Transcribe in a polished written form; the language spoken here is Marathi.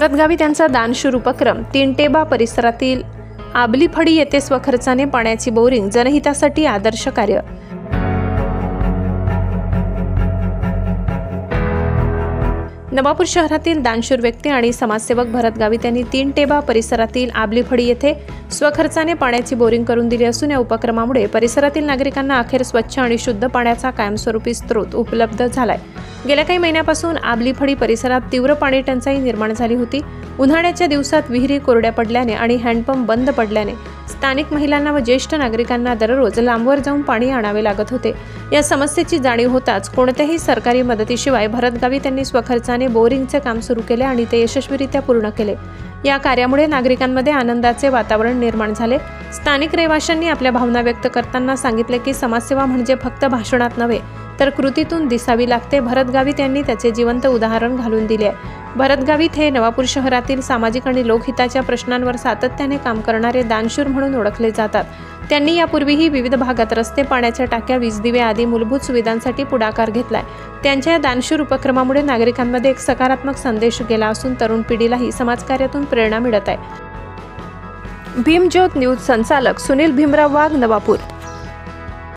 भरतगावी त्यांचा दानशूर उपक्रम. तीनटेबा परिसरातील आबलीफळी येथे स्वखर्चाने पाण्याची बोरिंग, जनहितासाठी आदर्श कार्य. नवापूर शहरातील दानशूर व्यक्ती आणि समाजसेवक भरतगावी यांनी तीनटेबा परिसरातील आबलीफळी येथे स्वखर्चाने पाण्याची बोरिंग करून दिली असून या उपक्रमामुळे परिसरातील नागरिकांना अखेर स्वच्छ आणि शुद्ध पाण्याचा कायमस्वरूपी स्रोत उपलब्ध झालाय. गेल्या काही महिन्यापासून आबलीफळी परिसरात तीव्र पाणी टंचाई निर्माण झाली होती. उन्हाळ्याच्या दिवसात विहिरी कोरड्या पडल्याने आणि हँडपंप बंद पडल्याने स्थानिक महिलांना व ज्येष्ठ नागरिकांना दररोज लांबवर जाऊन पाणी आणावे लागत होते. या समस्येची जाणीव होताच कोणत्याही सरकारी मदतीशिवाय भरतगावी त्यांनी स्वखर्चाने बोरिंगचे काम सुरू केले आणि ते यशस्वीरित्या पूर्ण केले. या कार्यामुळे नागरिकांमध्ये आनंदाचे वातावरण निर्माण झाले. स्थानिक रहिवाशांनी आपल्या भावना व्यक्त करताना सांगितले की समाजसेवा म्हणजे फक्त भाषणात नव्हे तर कृतीतून दिसावी लागते. भरतगावी यांनी त्याचे जिवंत उदाहरण घालून दिले आहे. भरतगावीत हे नवापूर शहरातील सामाजिक आणि लोकहिताच्या प्रश्नांवर सातत्याने काम करणारे दानशूर म्हणून ओळखले जातात. त्यांनी यापूर्वीही विविध भागात रस्ते, पाण्याच्या टाक्या, वीज दिवे आदी मूलभूत सुविधांसाठी पुढाकार घेतलाय. त्यांच्या दानशूर उपक्रमामुळे नागरिकांमध्ये एक सकारात्मक संदेश गेला असून तरुण पिढीलाही समाजकार्यातून प्रेरणा मिळत आहे. भीमज्योत न्यूज संचालक सुनील भीमराव वाघ, नवापूर.